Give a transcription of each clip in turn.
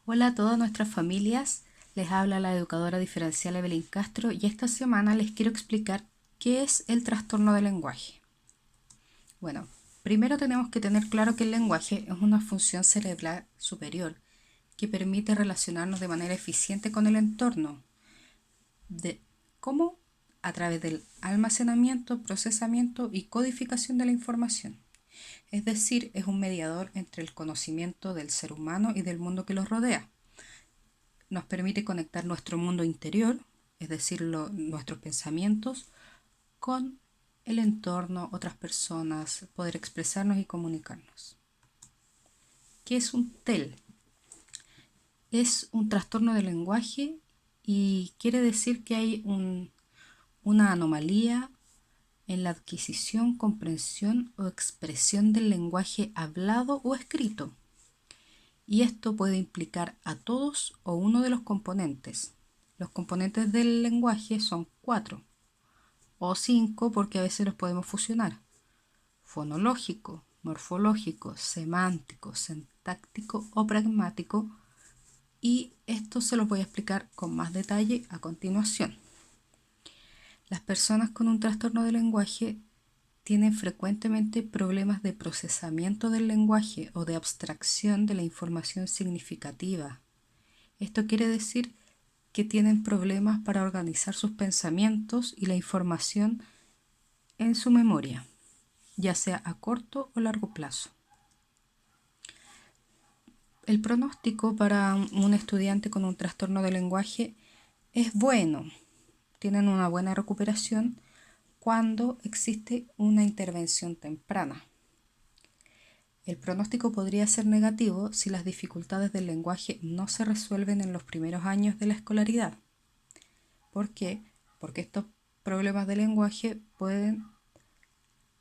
Hola a todas nuestras familias, les habla la educadora diferencial Evelyn Castro y esta semana les quiero explicar qué es el trastorno del lenguaje. Bueno, primero tenemos que tener claro que el lenguaje es una función cerebral superior que permite relacionarnos de manera eficiente con el entorno. ¿Cómo? A través del almacenamiento, procesamiento y codificación de la información. Es decir, es un mediador entre el conocimiento del ser humano y del mundo que los rodea. Nos permite conectar nuestro mundo interior, es decir, nuestros pensamientos, con el entorno, otras personas, poder expresarnos y comunicarnos. ¿Qué es un TEL? Es un trastorno del lenguaje y quiere decir que hay una anomalía en la adquisición, comprensión o expresión del lenguaje hablado o escrito. Y esto puede implicar a todos o uno de los componentes. Los componentes del lenguaje son 4 o 5 porque a veces los podemos fusionar: fonológico, morfológico, semántico, sintáctico o pragmático, y esto se los voy a explicar con más detalle a continuación. Las personas con un trastorno de lenguaje tienen frecuentemente problemas de procesamiento del lenguaje o de abstracción de la información significativa. Esto quiere decir que tienen problemas para organizar sus pensamientos y la información en su memoria, ya sea a corto o largo plazo. El pronóstico para un estudiante con un trastorno de lenguaje es bueno. Tienen una buena recuperación cuando existe una intervención temprana. El pronóstico podría ser negativo si las dificultades del lenguaje no se resuelven en los primeros años de la escolaridad. ¿Por qué? Porque estos problemas de lenguaje pueden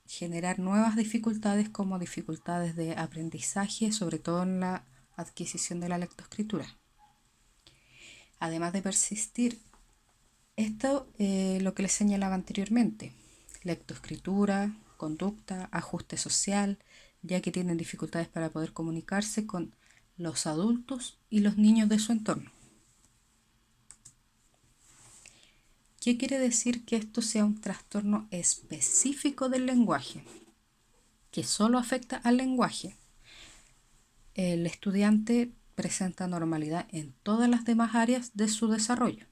generar nuevas dificultades, como dificultades de aprendizaje, sobre todo en la adquisición de la lectoescritura. Además de persistir esto, lo que les señalaba anteriormente: lectoescritura, conducta, ajuste social, ya que tienen dificultades para poder comunicarse con los adultos y los niños de su entorno. ¿Qué quiere decir que esto sea un trastorno específico del lenguaje, que solo afecta al lenguaje? El estudiante presenta normalidad en todas las demás áreas de su desarrollo: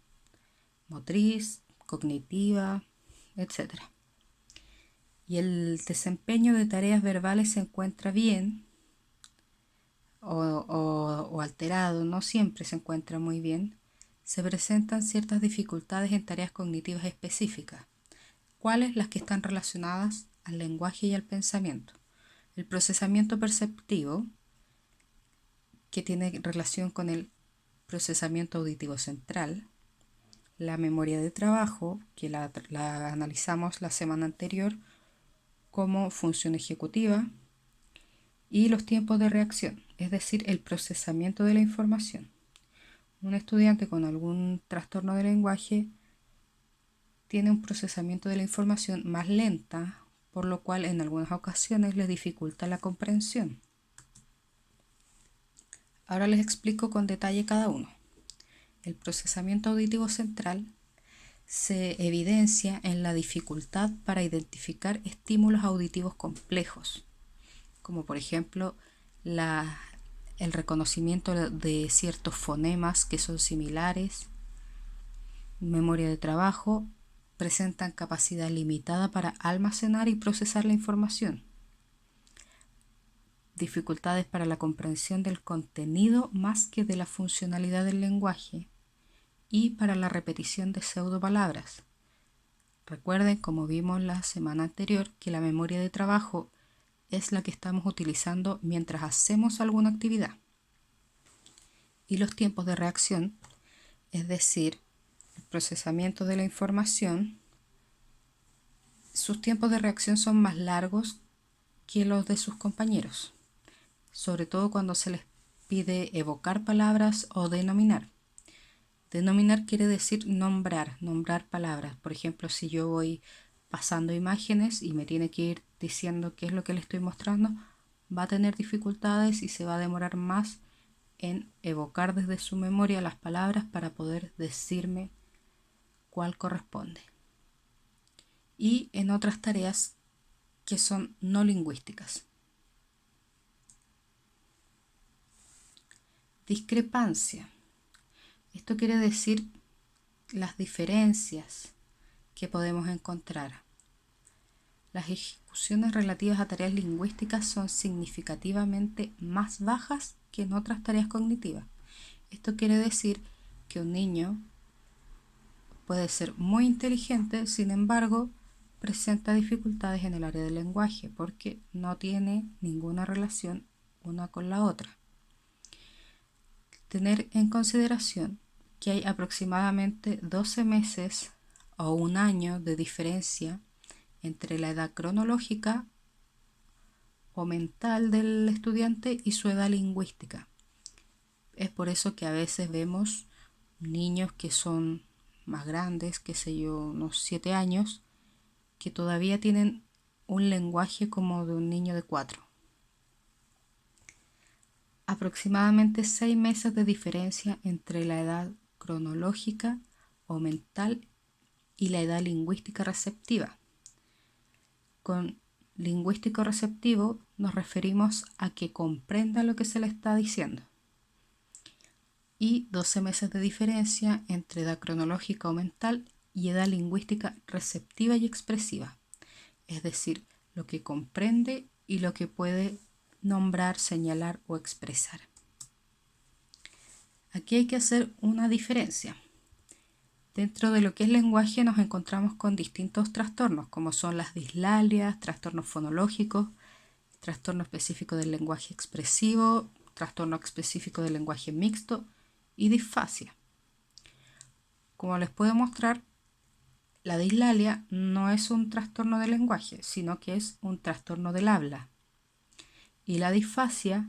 motriz, cognitiva, etc. Y el desempeño de tareas verbales se encuentra bien o alterado, no siempre se encuentra muy bien. Se presentan ciertas dificultades en tareas cognitivas específicas. ¿Cuáles? Las que están relacionadas al lenguaje y al pensamiento. El procesamiento perceptivo, que tiene relación con el procesamiento auditivo central. La memoria de trabajo, que la analizamos la semana anterior como función ejecutiva. Y los tiempos de reacción, es decir, el procesamiento de la información. Un estudiante con algún trastorno de lenguaje tiene un procesamiento de la información más lenta, por lo cual en algunas ocasiones les dificulta la comprensión. Ahora les explico con detalle cada uno. El procesamiento auditivo central se evidencia en la dificultad para identificar estímulos auditivos complejos, como por ejemplo el reconocimiento de ciertos fonemas que son similares. Memoria de trabajo: presentan capacidad limitada para almacenar y procesar la información. Dificultades para la comprensión del contenido más que de la funcionalidad del lenguaje, y para la repetición de pseudopalabras. Recuerden, como vimos la semana anterior, que la memoria de trabajo es la que estamos utilizando mientras hacemos alguna actividad. Y los tiempos de reacción, es decir, el procesamiento de la información, sus tiempos de reacción son más largos que los de sus compañeros, sobre todo cuando se les pide evocar palabras o denominar. Denominar quiere decir nombrar palabras. Por ejemplo, si yo voy pasando imágenes y me tiene que ir diciendo qué es lo que le estoy mostrando, va a tener dificultades y se va a demorar más en evocar desde su memoria las palabras para poder decirme cuál corresponde. Y en otras tareas que son no lingüísticas. Discrepancia. Esto quiere decir las diferencias que podemos encontrar. Las ejecuciones relativas a tareas lingüísticas son significativamente más bajas que en otras tareas cognitivas. Esto quiere decir que un niño puede ser muy inteligente, sin embargo, presenta dificultades en el área del lenguaje porque no tiene ninguna relación una con la otra. Tener en consideración que hay aproximadamente 12 meses o un año de diferencia entre la edad cronológica o mental del estudiante y su edad lingüística. Es por eso que a veces vemos niños que son más grandes, qué sé yo, unos 7 años, que todavía tienen un lenguaje como de un niño de 4. Aproximadamente 6 meses de diferencia entre la edad cronológica o mental y la edad lingüística receptiva. Con lingüístico receptivo nos referimos a que comprenda lo que se le está diciendo. Y 12 meses de diferencia entre edad cronológica o mental y edad lingüística receptiva y expresiva, es decir, lo que comprende y lo que puede nombrar, señalar o expresar. Aquí hay que hacer una diferencia. Dentro de lo que es lenguaje nos encontramos con distintos trastornos, como son las dislalias, trastornos fonológicos, trastorno específico del lenguaje expresivo, trastorno específico del lenguaje mixto y disfasia. Como les puedo mostrar, la dislalia no es un trastorno del lenguaje, sino que es un trastorno del habla. Y la disfasia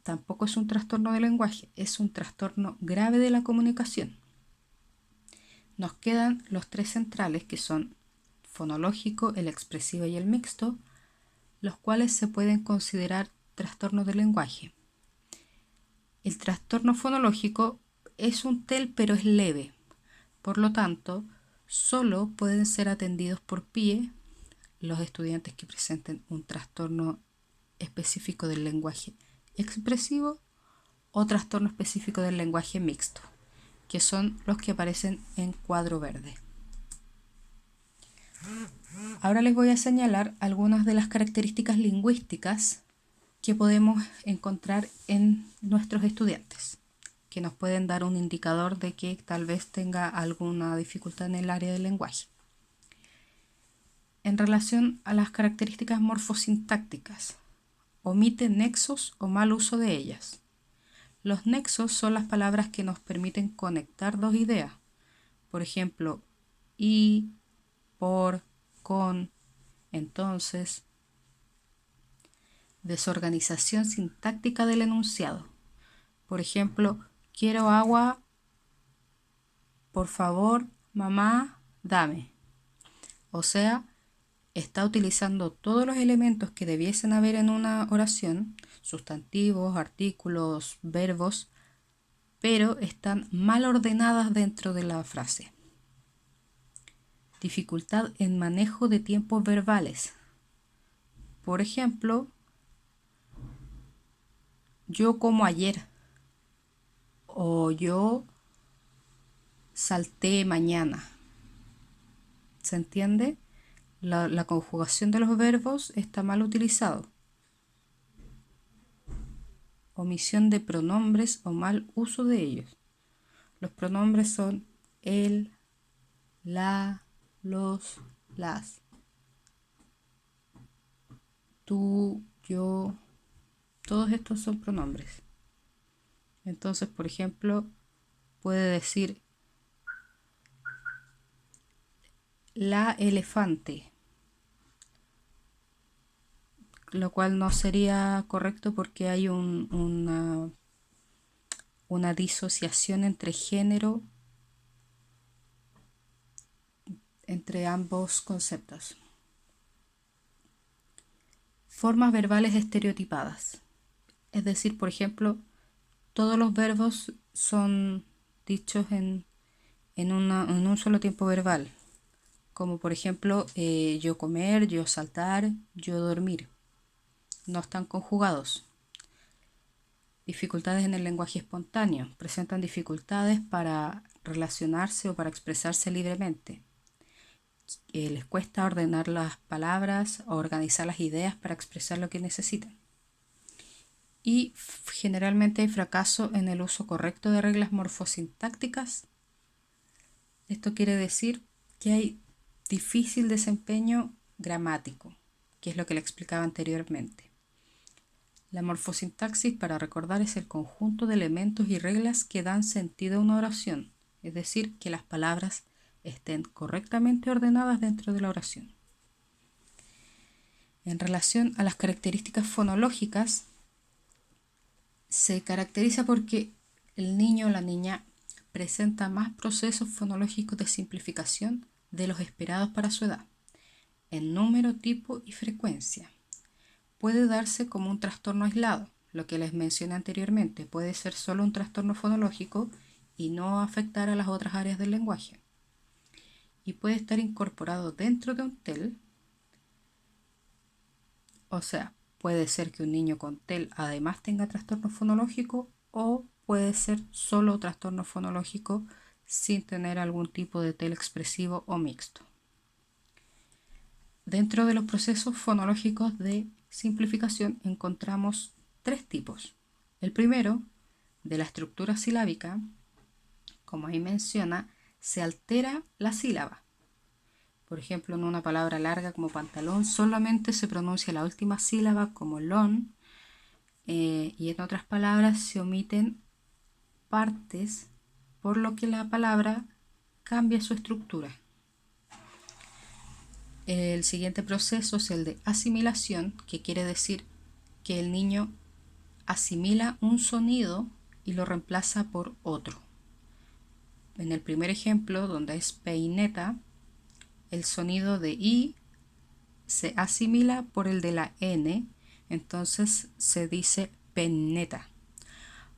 tampoco es un trastorno del lenguaje, es un trastorno grave de la comunicación. Nos quedan los 3 centrales, que son fonológico, el expresivo y el mixto, los cuales se pueden considerar trastornos del lenguaje. El trastorno fonológico es un TEL, pero es leve. Por lo tanto, solo pueden ser atendidos por PIE los estudiantes que presenten un trastorno específico del lenguaje expresivo o trastorno específico del lenguaje mixto, que son los que aparecen en cuadro verde. Ahora les voy a señalar algunas de las características lingüísticas que podemos encontrar en nuestros estudiantes, que nos pueden dar un indicador de que tal vez tenga alguna dificultad en el área del lenguaje. En relación a las características morfosintácticas, omite nexos o mal uso de ellas. Los nexos son las palabras que nos permiten conectar dos ideas. Por ejemplo, y, por, con, entonces. Desorganización sintáctica del enunciado. Por ejemplo, quiero agua, por favor, mamá, dame. O sea, está utilizando todos los elementos que debiesen haber en una oración, sustantivos, artículos, verbos, pero están mal ordenadas dentro de la frase. Dificultad en manejo de tiempos verbales. Por ejemplo, yo como ayer, o yo salté mañana. ¿Se entiende? La conjugación de los verbos está mal utilizado. Omisión de pronombres o mal uso de ellos. Los pronombres son él, la, los, las. Tú, yo, todos estos son pronombres. Entonces, por ejemplo, puede decir la elefante, lo cual no sería correcto porque hay una disociación entre género, entre ambos conceptos. Formas verbales estereotipadas. Es decir, por ejemplo, todos los verbos son dichos en un solo tiempo verbal, como por ejemplo yo comer, yo saltar, yo dormir. No están conjugados. Dificultades en el lenguaje espontáneo. Presentan dificultades para relacionarse o para expresarse libremente. Les cuesta ordenar las palabras o organizar las ideas para expresar lo que necesitan. Y generalmente hay fracaso en el uso correcto de reglas morfosintácticas. Esto quiere decir que hay difícil desempeño gramático, que es lo que le explicaba anteriormente. La morfosintaxis, para recordar, es el conjunto de elementos y reglas que dan sentido a una oración, es decir, que las palabras estén correctamente ordenadas dentro de la oración. En relación a las características fonológicas, se caracteriza porque el niño o la niña presenta más procesos fonológicos de simplificación de los esperados para su edad, en número, tipo y frecuencia. Puede darse como un trastorno aislado, lo que les mencioné anteriormente, puede ser solo un trastorno fonológico y no afectar a las otras áreas del lenguaje. Y puede estar incorporado dentro de un TEL, o sea, puede ser que un niño con TEL además tenga trastorno fonológico o puede ser solo trastorno fonológico sin tener algún tipo de TEL expresivo o mixto. Dentro de los procesos fonológicos de simplificación encontramos tres tipos. El primero, de la estructura silábica, como ahí menciona, se altera la sílaba. Por ejemplo, en una palabra larga como pantalón solamente se pronuncia la última sílaba como lon, y en otras palabras se omiten partes, por lo que la palabra cambia su estructura. El siguiente proceso es el de asimilación, que quiere decir que el niño asimila un sonido y lo reemplaza por otro. En el primer ejemplo, donde es peineta, el sonido de I se asimila por el de la N, entonces se dice penneta.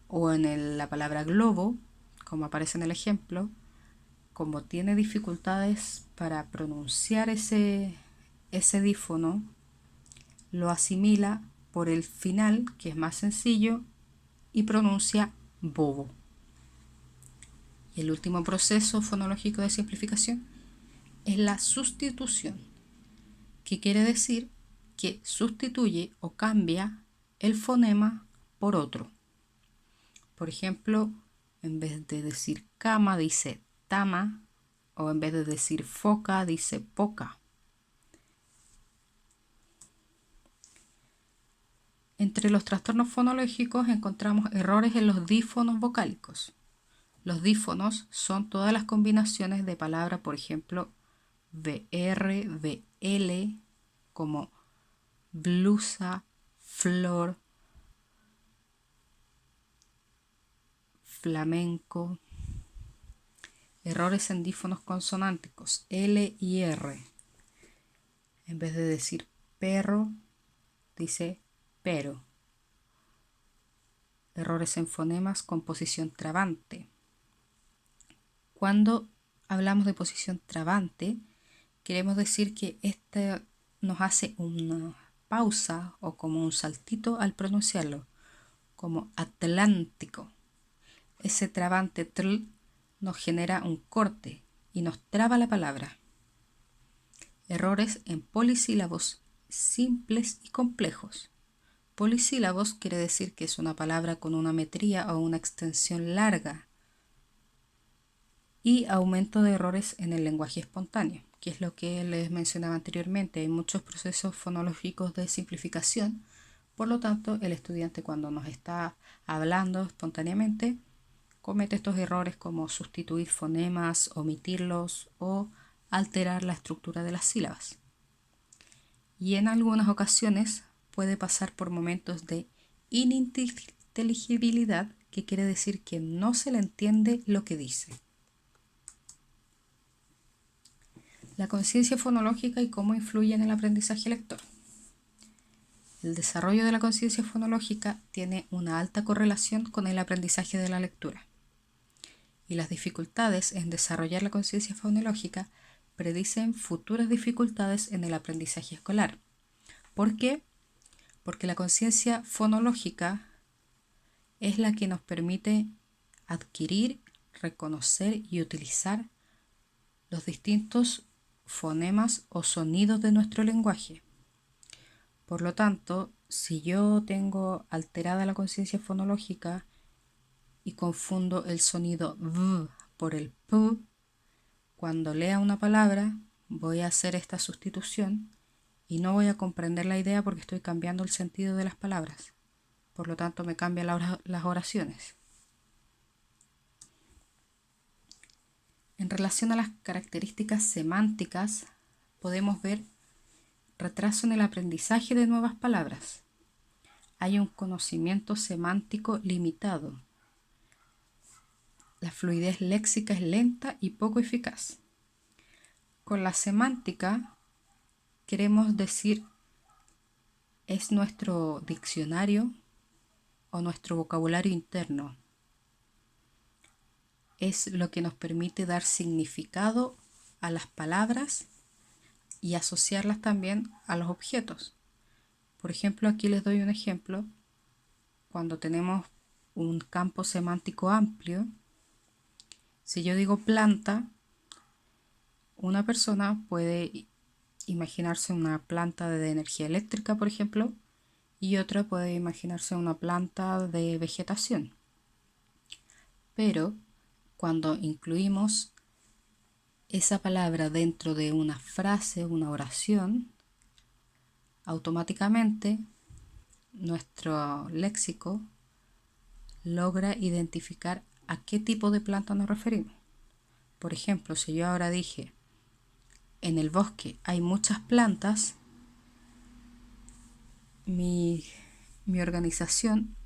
O en la palabra globo, como aparece en el ejemplo, como tiene dificultades para pronunciar ese dífono, lo asimila por el final, que es más sencillo, y pronuncia bobo. Y el último proceso fonológico de simplificación es la sustitución, que quiere decir que sustituye o cambia el fonema por otro. Por ejemplo, en vez de decir cama, dice tama, o en vez de decir foca, dice poca. Entre los trastornos fonológicos encontramos errores en los dífonos vocálicos. Los dífonos son todas las combinaciones de palabras, por ejemplo, VR, VL, como blusa, flor, flamenco. Errores en dífonos consonánticos, L y R. En vez de decir perro, dice pero. Errores en fonemas con posición trabante. Cuando hablamos de posición trabante, queremos decir que este nos hace una pausa o como un saltito al pronunciarlo, como Atlántico. Ese trabante tl nos genera un corte y nos traba la palabra. Errores en polisílabos simples y complejos. Polisílabos quiere decir que es una palabra con una metría o una extensión larga. Y aumento de errores en el lenguaje espontáneo, que es lo que les mencionaba anteriormente. Hay muchos procesos fonológicos de simplificación, por lo tanto el estudiante cuando nos está hablando espontáneamente comete estos errores como sustituir fonemas, omitirlos o alterar la estructura de las sílabas. Y en algunas ocasiones puede pasar por momentos de ininteligibilidad, que quiere decir que no se le entiende lo que dice. La conciencia fonológica y cómo influye en el aprendizaje lector. El desarrollo de la conciencia fonológica tiene una alta correlación con el aprendizaje de la lectura. Y las dificultades en desarrollar la conciencia fonológica predicen futuras dificultades en el aprendizaje escolar. ¿Por qué? Porque la conciencia fonológica es la que nos permite adquirir, reconocer y utilizar los distintos fonemas o sonidos de nuestro lenguaje. Por lo tanto, si yo tengo alterada la conciencia fonológica y confundo el sonido V por el P, cuando lea una palabra voy a hacer esta sustitución y no voy a comprender la idea porque estoy cambiando el sentido de las palabras. Por lo tanto, me cambian las oraciones. En relación a las características semánticas, podemos ver retraso en el aprendizaje de nuevas palabras. Hay un conocimiento semántico limitado. La fluidez léxica es lenta y poco eficaz. Con la semántica queremos decir es nuestro diccionario o nuestro vocabulario interno. Es lo que nos permite dar significado a las palabras y asociarlas también a los objetos. Por ejemplo, aquí les doy un ejemplo. Cuando tenemos un campo semántico amplio, si yo digo planta, una persona puede imaginarse una planta de energía eléctrica, por ejemplo, y otra puede imaginarse una planta de vegetación. Pero cuando incluimos esa palabra dentro de una frase, una oración, automáticamente nuestro léxico logra identificar a qué tipo de planta nos referimos. Por ejemplo, si yo ahora dije, en el bosque hay muchas plantas, mi organización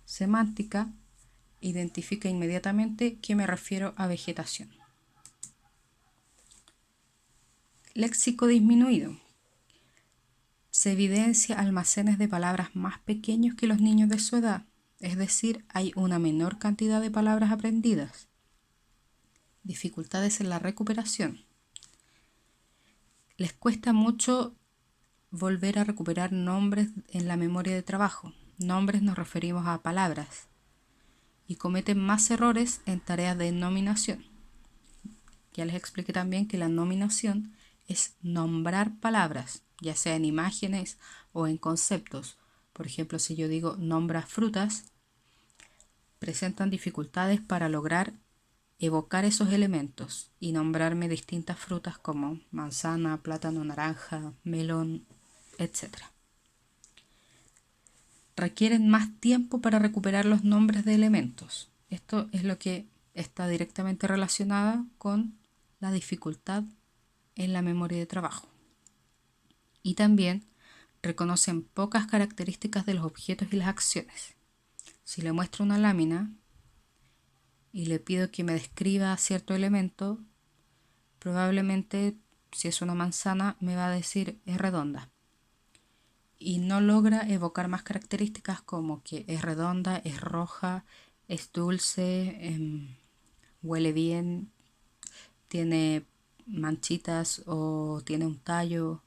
semántica identifica inmediatamente que me refiero a vegetación. Léxico disminuido. Se evidencia almacenes de palabras más pequeños que los niños de su edad, es decir, hay una menor cantidad de palabras aprendidas. Dificultades en la recuperación. Les cuesta mucho volver a recuperar nombres en la memoria de trabajo. Nombres nos referimos a palabras. Y cometen más errores en tareas de nominación. Ya les expliqué también que la nominación es nombrar palabras, ya sea en imágenes o en conceptos. Por ejemplo, si yo digo nombra frutas, presentan dificultades para lograr evocar esos elementos y nombrarme distintas frutas como manzana, plátano, naranja, melón, etc. Requieren más tiempo para recuperar los nombres de elementos. Esto es lo que está directamente relacionada con la dificultad en la memoria de trabajo. Y también reconocen pocas características de los objetos y las acciones. Si le muestro una lámina y le pido que me describa cierto elemento, probablemente si es una manzana me va a decir es redonda. Y no logra evocar más características como que es redonda, es roja, es dulce, huele bien, tiene manchitas o tiene un tallo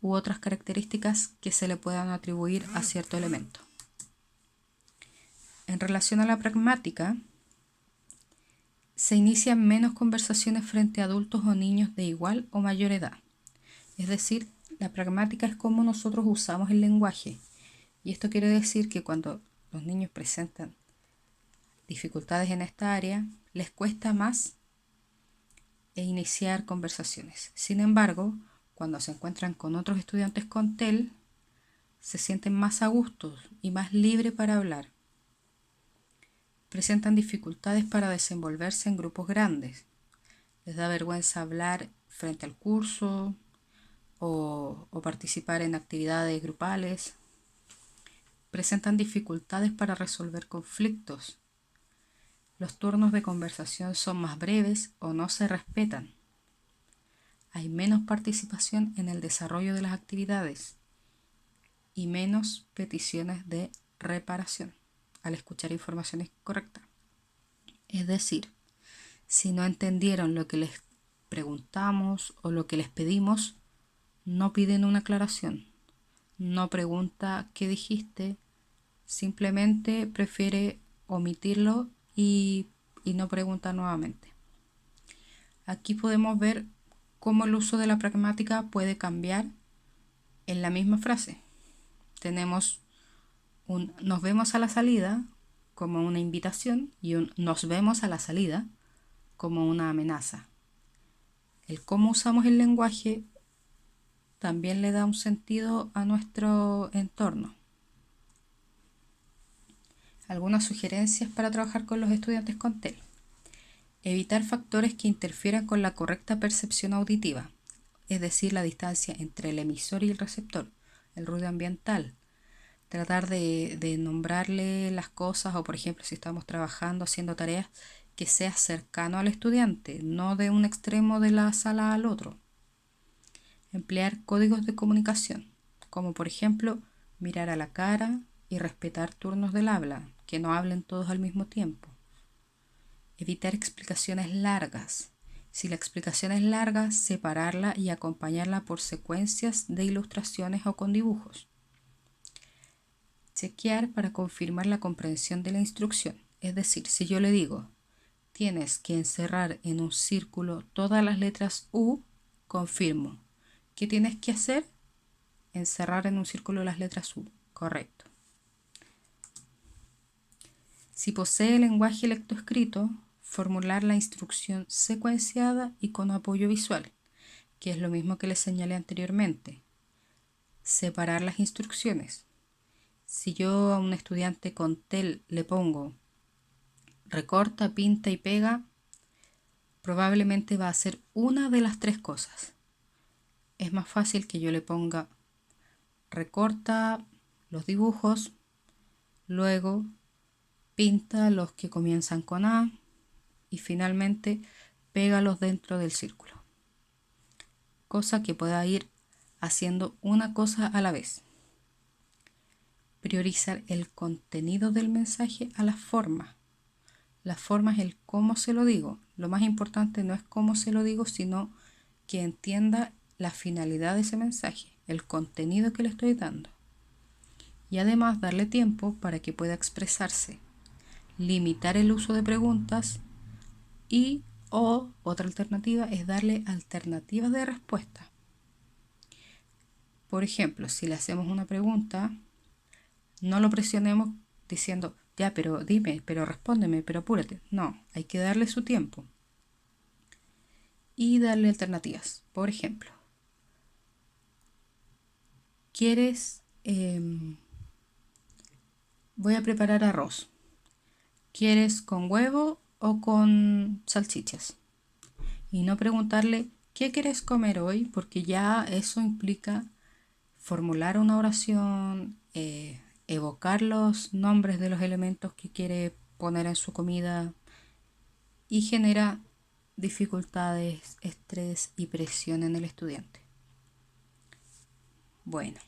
u otras características que se le puedan atribuir a cierto elemento. En relación a la pragmática, se inician menos conversaciones frente a adultos o niños de igual o mayor edad. Es decir, la pragmática es cómo nosotros usamos el lenguaje. Y esto quiere decir que cuando los niños presentan dificultades en esta área, les cuesta más iniciar conversaciones. Sin embargo, cuando se encuentran con otros estudiantes con TEL, se sienten más a gusto y más libres para hablar. Presentan dificultades para desenvolverse en grupos grandes. Les da vergüenza hablar frente al curso o participar en actividades grupales. Presentan dificultades para resolver conflictos. Los turnos de conversación son más breves o no se respetan. Hay menos participación en el desarrollo de las actividades y menos peticiones de reparación al escuchar información incorrecta. Es decir, si no entendieron lo que les preguntamos o lo que les pedimos, no piden una aclaración, no pregunta qué dijiste, simplemente prefiere omitirlo y no pregunta nuevamente. Aquí podemos ver cómo el uso de la pragmática puede cambiar en la misma frase. Tenemos un nos vemos a la salida como una invitación y un nos vemos a la salida como una amenaza. El cómo usamos el lenguaje también le da un sentido a nuestro entorno. Algunas sugerencias para trabajar con los estudiantes con TEL. Evitar factores que interfieran con la correcta percepción auditiva, es decir, la distancia entre el emisor y el receptor, el ruido ambiental. Tratar de nombrarle las cosas o, por ejemplo, si estamos trabajando, haciendo tareas, que sea cercano al estudiante, no de un extremo de la sala al otro. Emplear códigos de comunicación, como por ejemplo, mirar a la cara y respetar turnos del habla, que no hablen todos al mismo tiempo. Evitar explicaciones largas. Si la explicación es larga, separarla y acompañarla por secuencias de ilustraciones o con dibujos. Chequear para confirmar la comprensión de la instrucción. Es decir, si yo le digo, tienes que encerrar en un círculo todas las letras U, confirmo. ¿Qué tienes que hacer? Encerrar en un círculo las letras U. Correcto. Si posee lenguaje lectoescrito, formular la instrucción secuenciada y con apoyo visual, que es lo mismo que les señalé anteriormente. Separar las instrucciones. Si yo a un estudiante con TEL le pongo recorta, pinta y pega, probablemente va a hacer una de las tres cosas. Es más fácil que yo le ponga recorta los dibujos, luego pinta los que comienzan con A y finalmente pégalos dentro del círculo. Cosa que pueda ir haciendo una cosa a la vez. Priorizar el contenido del mensaje a la forma. La forma es el cómo se lo digo. Lo más importante no es cómo se lo digo, sino que entienda la finalidad de ese mensaje, el contenido que le estoy dando. Y además darle tiempo para que pueda expresarse. Limitar el uso de preguntas y otra alternativa es darle alternativas de respuesta. Por ejemplo, si le hacemos una pregunta, no lo presionemos diciendo, ya, pero dime, pero respóndeme, pero apúrate. No, hay que darle su tiempo. Y darle alternativas. Por ejemplo, ¿quieres? Voy a preparar arroz. ¿Quieres con huevo o con salchichas? Y no preguntarle, ¿qué quieres comer hoy? Porque ya eso implica formular una oración, evocar los nombres de los elementos que quiere poner en su comida y genera dificultades, estrés y presión en el estudiante. Bueno,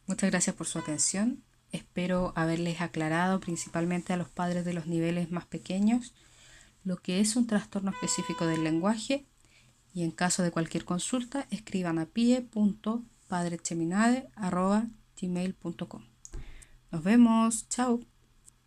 muchas gracias por su atención. Espero haberles aclarado principalmente a los padres de los niveles más pequeños lo que es un trastorno específico del lenguaje y en caso de cualquier consulta escriban a pie.padrecheminade@gmail.com. Nos vemos, chao.